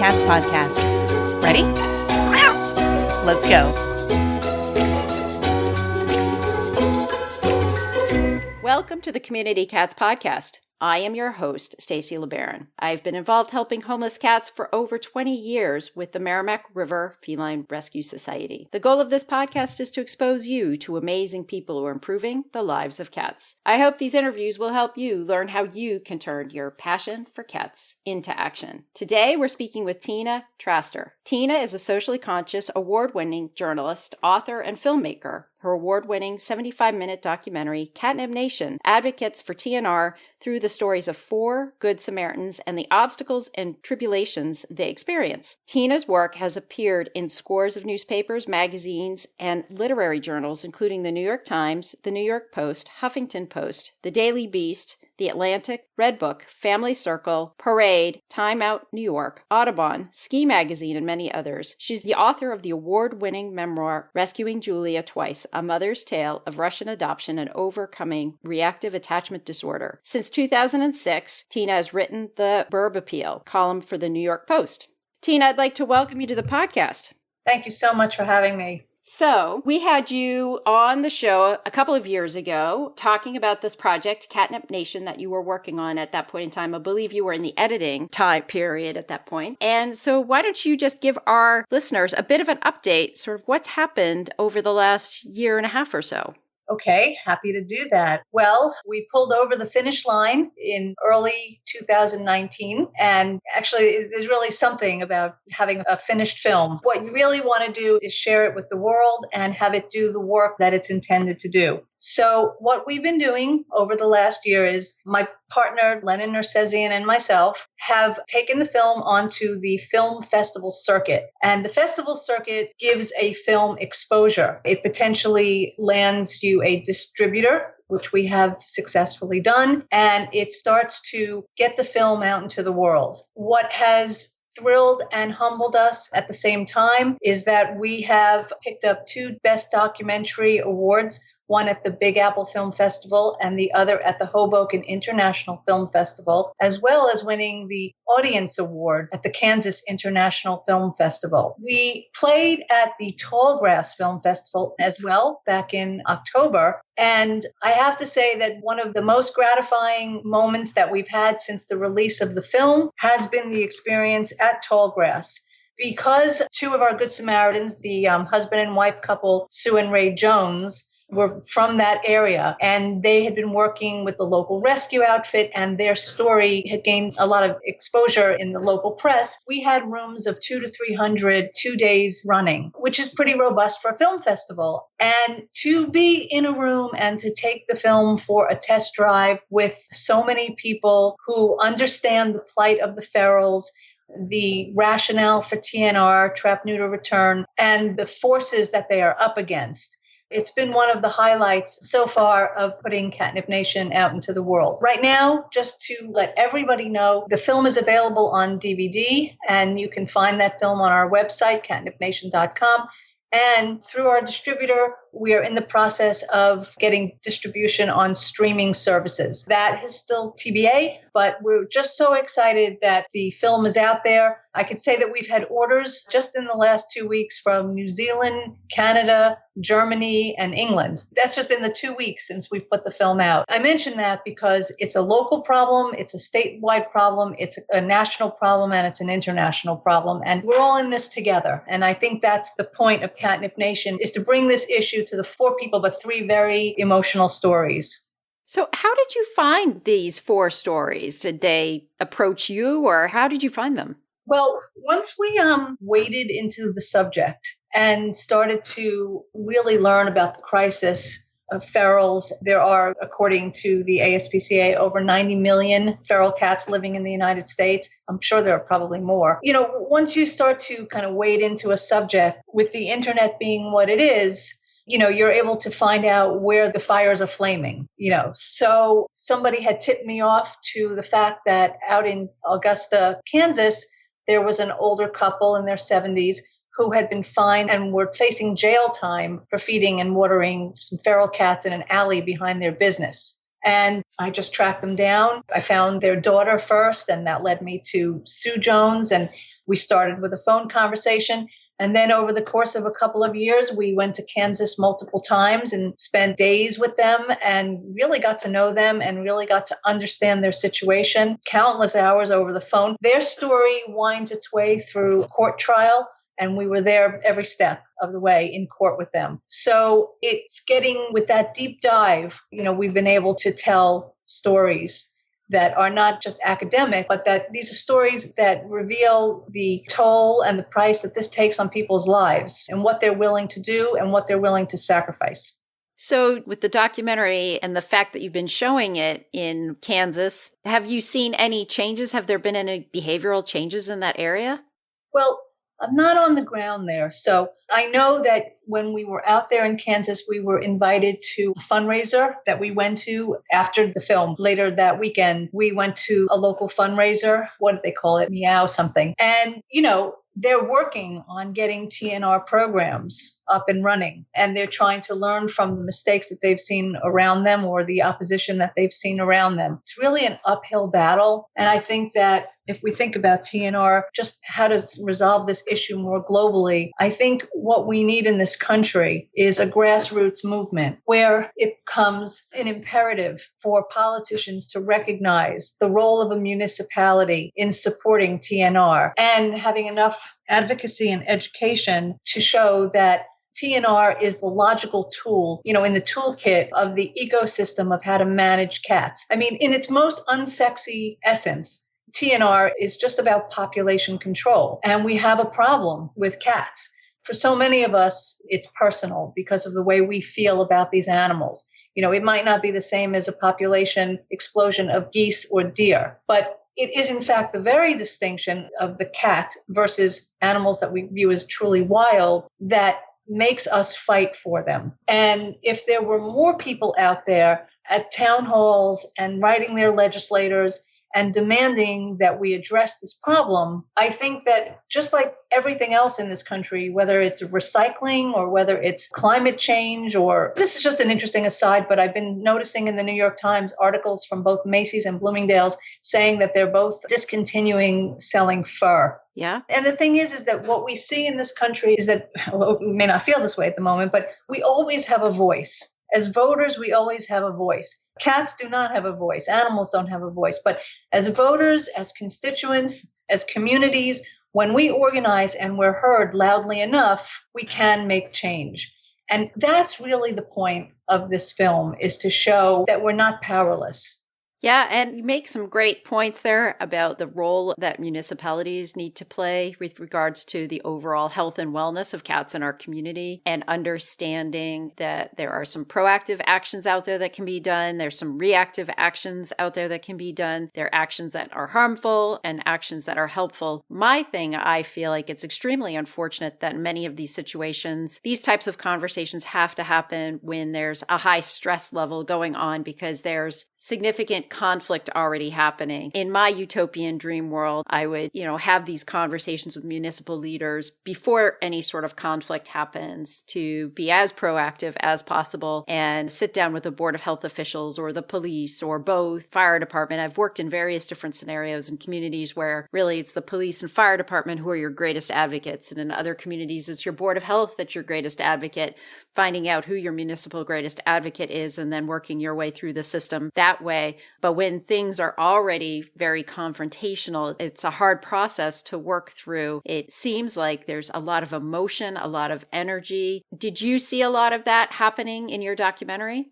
Cats podcast. Ready? Let's go. Welcome to the Community Cats podcast. I am your host, Stacy LeBaron. I've been involved helping homeless cats for over 20 years with the Merrimack River Feline Rescue Society. The goal of this podcast is to expose you to amazing people who are improving the lives of cats. I hope these interviews will help you learn how you can turn your passion for cats into action. Today, we're speaking with Tina Traster. Tina is a socially conscious, award-winning journalist, author, and filmmaker. Her award-winning 75-minute documentary, Catnip Nation, advocates for TNR through the stories of 4 Good Samaritans and the obstacles and tribulations they experience. Tina's work has appeared in scores of newspapers, magazines, and literary journals, including the New York Times, the New York Post, Huffington Post, the Daily Beast, The Atlantic, Redbook, Family Circle, Parade, Time Out New York, Audubon, Ski Magazine, and many others. She's the author of the award-winning memoir, Rescuing Julia Twice, A Mother's Tale of Russian Adoption and Overcoming Reactive Attachment Disorder. Since 2006, Tina has written the Burb Appeal column for the New York Post. Tina, I'd like to welcome you to the podcast. Thank you so much for having me. So we had you on the show a couple of years ago talking about this project, Catnip Nation, that you were working on at that point in time. I believe you were in the editing time period at that point. And so why don't you just give our listeners a bit of an update, sort of what's happened over the last year and a half or so? Okay, happy to do that. Well, we pulled over the finish line in early 2019. And actually, there's really something about having a finished film. What you really want to do is share it with the world and have it do the work that it's intended to do. So what we've been doing over the last year is my partner, Lennon Nersesian, and myself have taken the film onto the film festival circuit. And the festival circuit gives a film exposure. It potentially lands you a distributor, which we have successfully done, and it starts to get the film out into the world. What has thrilled and humbled us at the same time is that we have picked up 2 Best Documentary awards, one at the Big Apple Film Festival and the other at the Hoboken International Film Festival, as well as winning the Audience Award at the Kansas International Film Festival. We played at the Tallgrass Film Festival as well back in October. And I have to say that one of the most gratifying moments that we've had since the release of the film has been the experience at Tallgrass. Because 2 of our Good Samaritans, the husband and wife couple, Sue and Ray Jones, were from that area, and they had been working with the local rescue outfit, and their story had gained a lot of exposure in the local press. We had rooms of 200 to 300, 2 days running, which is pretty robust for a film festival. And to be in a room and to take the film for a test drive with so many people who understand the plight of the ferals, the rationale for TNR, trap, neuter, return, and the forces that they are up against. It's been one of the highlights so far of putting Catnip Nation out into the world. Right now, just to let everybody know, the film is available on DVD, and you can find that film on our website, catnipnation.com. And through our distributor, we are in the process of getting distribution on streaming services. That is still TBA, but we're just so excited that the film is out there. I could say that we've had orders just in the last 2 weeks from New Zealand, Canada, Germany, and England. That's just in the 2 weeks since we've put the film out. I mention that because it's a local problem, it's a statewide problem, it's a national problem, and it's an international problem. And we're all in this together. And I think that's the point of Catnip Nation, is to bring this issue to the 4 people, but 3 very emotional stories. So how did you find these 4 stories? Did they approach you, or how did you find them? Well, once we waded into the subject and started to really learn about the crisis of ferals, there are, according to the ASPCA, over 90 million feral cats living in the United States. I'm sure there are probably more. Once you start to kind of wade into a subject, with the internet being what it is, you're able to find out where the fires are flaming, So somebody had tipped me off to the fact that out in Augusta, Kansas, there was an older couple in their 70s who had been fined and were facing jail time for feeding and watering some feral cats in an alley behind their business. And I just tracked them down. I found their daughter first, and that led me to Sue Jones. And We started with a phone conversation. And then over the course of a couple of years, we went to Kansas multiple times and spent days with them and really got to know them and really got to understand their situation, countless hours over the phone. Their story winds its way through court trial. And we were there every step of the way in court with them. So it's getting with that deep dive, we've been able to tell stories that are not just academic, but that these are stories that reveal the toll and the price that this takes on people's lives and what they're willing to do and what they're willing to sacrifice. So with the documentary and the fact that you've been showing it in Kansas, have you seen any changes? Have there been any behavioral changes in that area? Well, I'm not on the ground there. So I know that when we were out there in Kansas, we were invited to a fundraiser that we went to after the film. Later that weekend, we went to a local fundraiser. What do they call it? Meow something. And, they're working on getting TNR programs up and running, and they're trying to learn from the mistakes that they've seen around them or the opposition that they've seen around them. It's really an uphill battle. And I think that if we think about TNR, just how to resolve this issue more globally, I think what we need in this country is a grassroots movement where it becomes an imperative for politicians to recognize the role of a municipality in supporting TNR and having enough advocacy and education to show that TNR is the logical tool, in the toolkit of the ecosystem of how to manage cats. I mean, in its most unsexy essence, TNR is just about population control. And we have a problem with cats. For so many of us, it's personal because of the way we feel about these animals. It might not be the same as a population explosion of geese or deer, but it is, in fact, the very distinction of the cat versus animals that we view as truly wild that makes us fight for them. And if there were more people out there at town halls and writing their legislators and demanding that we address this problem, I think that just like everything else in this country, whether it's recycling or whether it's climate change, or this is just an interesting aside, but I've been noticing in the New York Times articles from both Macy's and Bloomingdale's saying that they're both discontinuing selling fur. Yeah. And the thing is that what we see in this country is that, although we may not feel this way at the moment, but we always have a voice. As voters, we always have a voice. Cats do not have a voice. Animals don't have a voice. But as voters, as constituents, as communities, when we organize and we're heard loudly enough, we can make change. And that's really the point of this film, is to show that we're not powerless. Yeah, and you make some great points there about the role that municipalities need to play with regards to the overall health and wellness of cats in our community, and understanding that there are some proactive actions out there that can be done. There's some reactive actions out there that can be done. There are actions that are harmful and actions that are helpful. My thing, I feel like it's extremely unfortunate that in many of these situations, these types of conversations have to happen when there's a high stress level going on, because there's significant conflict already happening. In my utopian dream world, I would, have these conversations with municipal leaders before any sort of conflict happens, to be as proactive as possible and sit down with the board of health officials or the police or both, fire department. I've worked in various different scenarios in communities where really it's the police and fire department who are your greatest advocates. And in other communities, it's your board of health that's your greatest advocate, finding out who your municipal greatest advocate is and then working your way through the system that way. But when things are already very confrontational, it's a hard process to work through. It seems like there's a lot of emotion, a lot of energy. Did you see a lot of that happening in your documentary?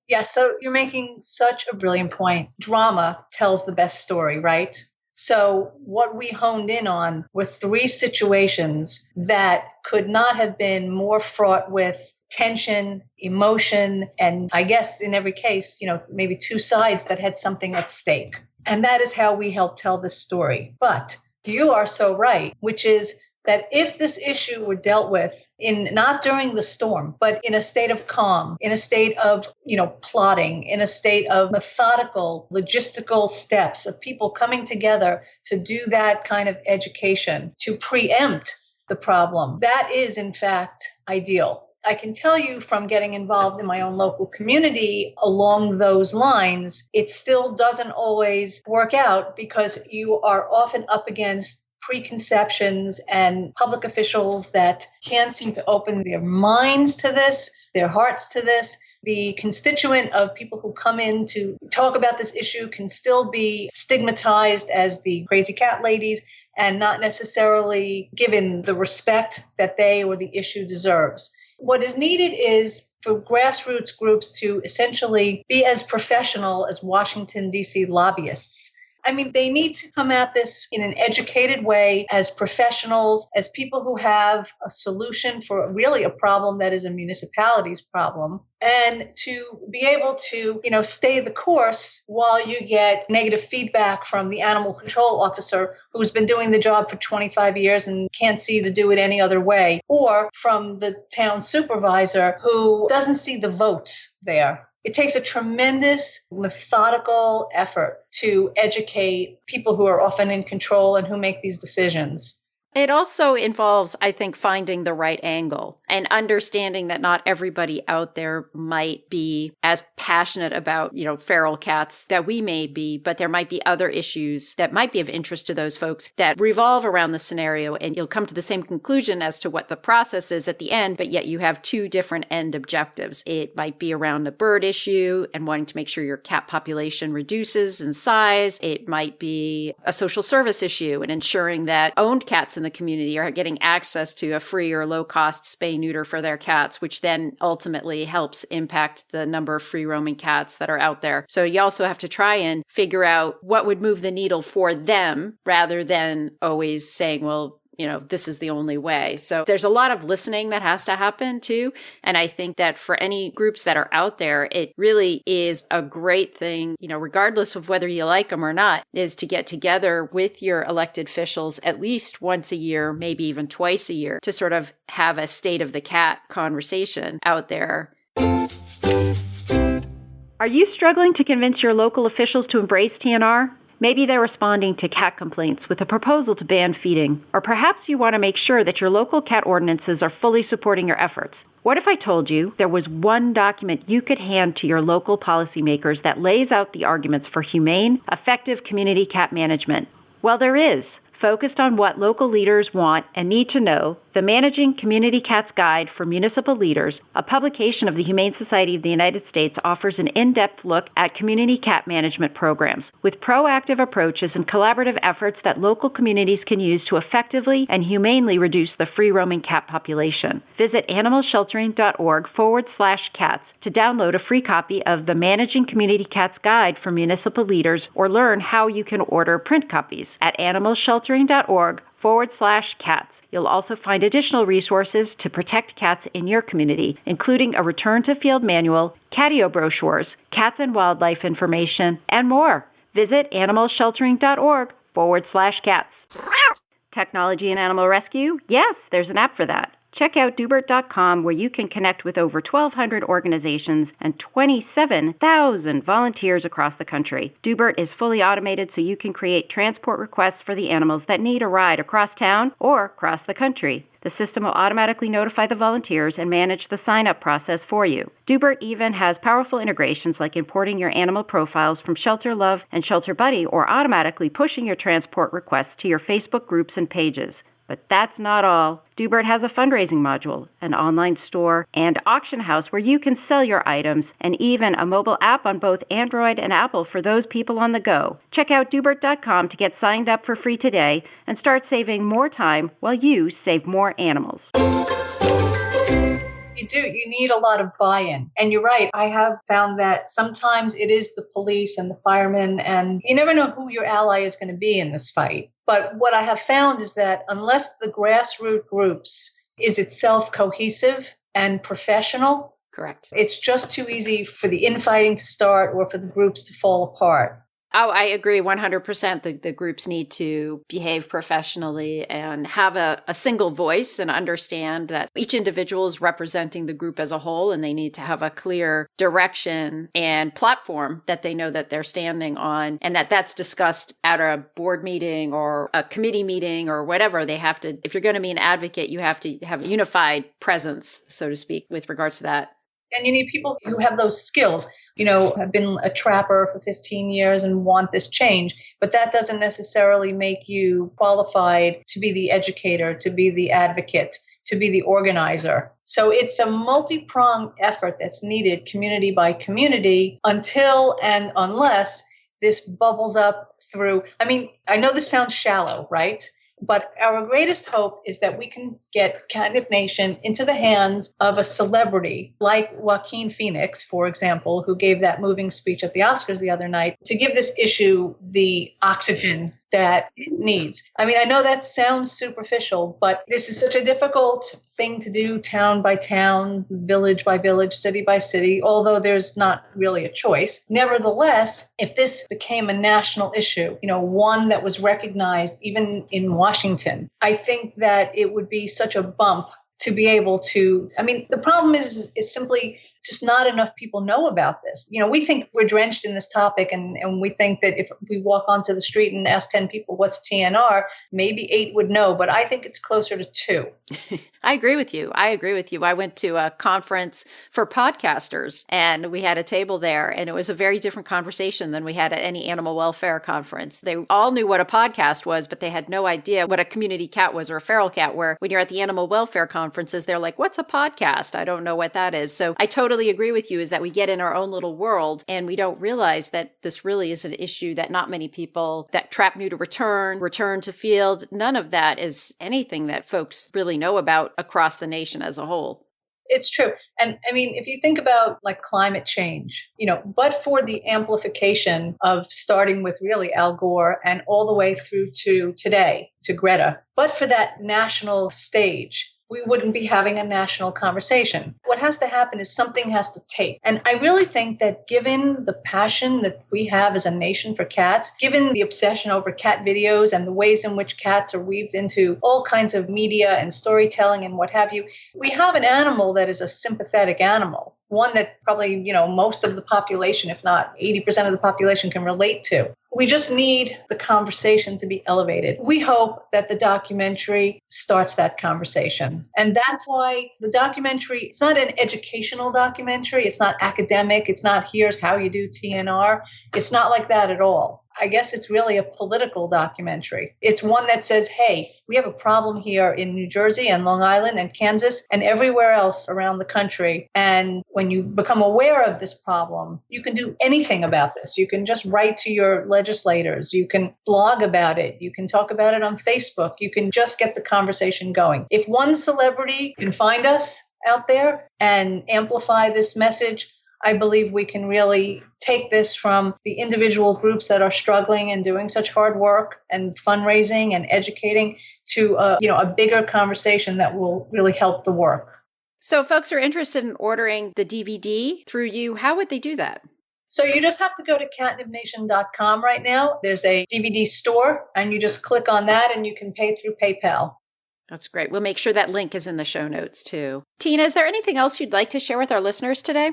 Yeah, so you're making such a brilliant point. Drama tells the best story, right? So what we honed in on were 3 situations that could not have been more fraught with tension, emotion, and I guess in every case, maybe 2 sides that had something at stake. And that is how we help tell this story. But you are so right, which is that if this issue were dealt with not during the storm, but in a state of calm, in a state of, plotting, in a state of methodical, logistical steps of people coming together to do that kind of education, to preempt the problem, that is in fact ideal. I can tell you from getting involved in my own local community along those lines, it still doesn't always work out because you are often up against preconceptions and public officials that can't seem to open their minds to this, their hearts to this. The constituent of people who come in to talk about this issue can still be stigmatized as the crazy cat ladies and not necessarily given the respect that they or the issue deserves. What is needed is for grassroots groups to essentially be as professional as Washington, D.C. lobbyists. I mean, they need to come at this in an educated way as professionals, as people who have a solution for really a problem that is a municipality's problem, and to be able to, stay the course while you get negative feedback from the animal control officer who's been doing the job for 25 years and can't see to do it any other way, or from the town supervisor who doesn't see the votes there. It takes a tremendous methodical effort to educate people who are often in control and who make these decisions. It also involves, I think, finding the right angle and understanding that not everybody out there might be as passionate about, feral cats that we may be, but there might be other issues that might be of interest to those folks that revolve around the scenario, and you'll come to the same conclusion as to what the process is at the end, but yet you have two different end objectives. It might be around a bird issue and wanting to make sure your cat population reduces in size. It might be a social service issue and ensuring that owned cats in the community are getting access to a free or low cost spay neuter for their cats, which then ultimately helps impact the number of free roaming cats that are out there. So you also have to try and figure out what would move the needle for them rather than always saying, well, this is the only way. So there's a lot of listening that has to happen too. And I think that for any groups that are out there, it really is a great thing, regardless of whether you like them or not, is to get together with your elected officials at least once a year, maybe even twice a year, to sort of have a state of the cat conversation out there. Are you struggling to convince your local officials to embrace TNR? Maybe they're responding to cat complaints with a proposal to ban feeding, or perhaps you want to make sure that your local cat ordinances are fully supporting your efforts. What if I told you there was one document you could hand to your local policymakers that lays out the arguments for humane, effective community cat management? Well, there is. Focused on what local leaders want and need to know, the Managing Community Cats Guide for Municipal Leaders, a publication of the Humane Society of the United States, offers an in-depth look at community cat management programs, with proactive approaches and collaborative efforts that local communities can use to effectively and humanely reduce the free-roaming cat population. Visit animalsheltering.org/cats to download a free copy of the Managing Community Cats Guide for Municipal Leaders, or learn how you can order print copies at animalsheltering.org/cats. You'll also find additional resources to protect cats in your community, including a return to field manual, catio brochures, cats and wildlife information, and more. Visit animalsheltering.org/cats. Technology and animal rescue? Yes, there's an app for that. Check out Dubert.com, where you can connect with over 1,200 organizations and 27,000 volunteers across the country. Dubert is fully automated, so you can create transport requests for the animals that need a ride across town or across the country. The system will automatically notify the volunteers and manage the sign-up process for you. Dubert even has powerful integrations like importing your animal profiles from Shelter Love and Shelter Buddy, or automatically pushing your transport requests to your Facebook groups and pages. But that's not all. Dubert has a fundraising module, an online store, and auction house where you can sell your items, and even a mobile app on both Android and Apple for those people on the go. Check out Dubert.com to get signed up for free today and start saving more time while you save more animals. You need a lot of buy-in. And you're right. I have found that sometimes it is the police and the firemen, and you never know who your ally is going to be in this fight. But what I have found is that unless the grassroots groups is itself cohesive and professional, correct, it's just too easy for the infighting to start or for the groups to fall apart. Oh, I agree 100%. The groups need to behave professionally and have a single voice and understand that each individual is representing the group as a whole, and they need to have a clear direction and platform that they know that they're standing on, and that's discussed at a board meeting or a committee meeting or whatever. They have to, if you're going to be an advocate, you have to have a unified presence, so to speak, with regards to that. And you need people who have those skills. Have been a trapper for 15 years and want this change, but that doesn't necessarily make you qualified to be the educator, to be the advocate, to be the organizer. So it's a multi-pronged effort that's needed community by community until and unless this bubbles up through. I know this sounds shallow, right? But our greatest hope is that we can get Catnip Nation into the hands of a celebrity like Joaquin Phoenix, for example, who gave that moving speech at the Oscars the other night, to give this issue the oxygen that it needs. I know that sounds superficial, but this is such a difficult thing to do town by town, village by village, city by city, although there's not really a choice. Nevertheless, if this became a national issue, one that was recognized even in Washington, I think that it would be such a bump to be able to. The problem is simply just not enough people know about this. We think we're drenched in this topic, and we think that if we walk onto the street and ask 10 people what's TNR, maybe 8 would know, but I think it's closer to 2. I agree with you. I went to a conference for podcasters, and we had a table there, and it was a very different conversation than we had at any animal welfare conference. They all knew what a podcast was, but they had no idea what a community cat was or a feral cat, where when you're at the animal welfare conferences, they're like, what's a podcast? I don't know what that is. So I totally agree with you, is that we get in our own little world and we don't realize that this really is an issue that not many people, that trap, neuter, return to field, none of that is anything that folks really know about across the nation as a whole. It's true. And if you think about like climate change, but for the amplification of starting with really Al Gore and all the way through to today, to Greta, but for that national stage, we wouldn't be having a national conversation. What has to happen is something has to take. And I really think that given the passion that we have as a nation for cats, given the obsession over cat videos and the ways in which cats are weaved into all kinds of media and storytelling and what have you, we have an animal that is a sympathetic animal. One that probably, most of the population, if not 80% of the population, can relate to. We just need the conversation to be elevated. We hope that the documentary starts that conversation. And that's why the documentary, it's not an educational documentary. It's not academic. It's not here's how you do TNR. It's not like that at all. I guess it's really a political documentary. It's one that says, hey, we have a problem here in New Jersey and Long Island and Kansas and everywhere else around the country. And when you become aware of this problem, you can do anything about this. You can just write to your legislators. You can blog about it. You can talk about it on Facebook. You can just get the conversation going. If one celebrity can find us out there and amplify this message, I believe we can really take this from the individual groups that are struggling and doing such hard work and fundraising and educating to a bigger conversation that will really help the work. So if folks are interested in ordering the DVD through you, how would they do that? So you just have to go to catnipnation.com right now. There's a DVD store, and you just click on that and you can pay through PayPal. That's great. We'll make sure that link is in the show notes too. Tina, is there anything else you'd like to share with our listeners today?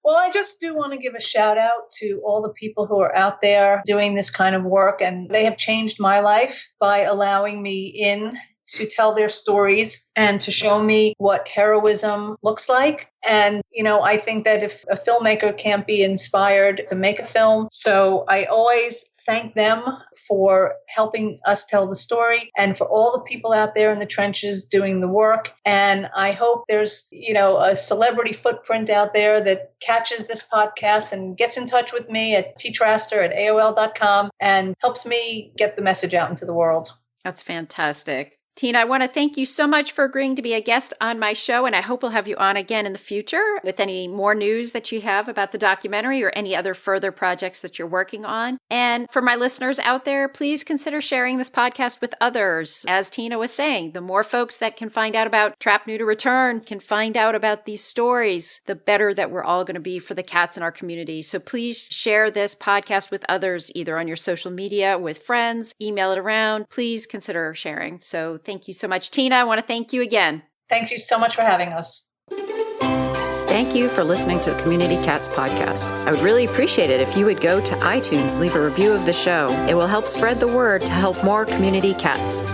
Well, I just do want to give a shout out to all the people who are out there doing this kind of work, and they have changed my life by allowing me in to tell their stories and to show me what heroism looks like. And, I think that if a filmmaker can't be inspired to make a film, so I always thank them for helping us tell the story and for all the people out there in the trenches doing the work. And I hope there's, a celebrity footprint out there that catches this podcast and gets in touch with me at ttraster@aol.com and helps me get the message out into the world. That's fantastic. Tina, I want to thank you so much for agreeing to be a guest on my show, and I hope we'll have you on again in the future with any more news that you have about the documentary or any other further projects that you're working on. And for my listeners out there, please consider sharing this podcast with others. As Tina was saying, the more folks that can find out about Trap, Neuter, Return, can find out about these stories, the better that we're all going to be for the cats in our community. So please share this podcast with others, either on your social media, with friends, email it around. Please consider sharing. So thank you so much, Tina. I want to thank you again. Thank you so much for having us. Thank you for listening to the Community Cats podcast. I would really appreciate it if you would go to iTunes, leave a review of the show. It will help spread the word to help more community cats.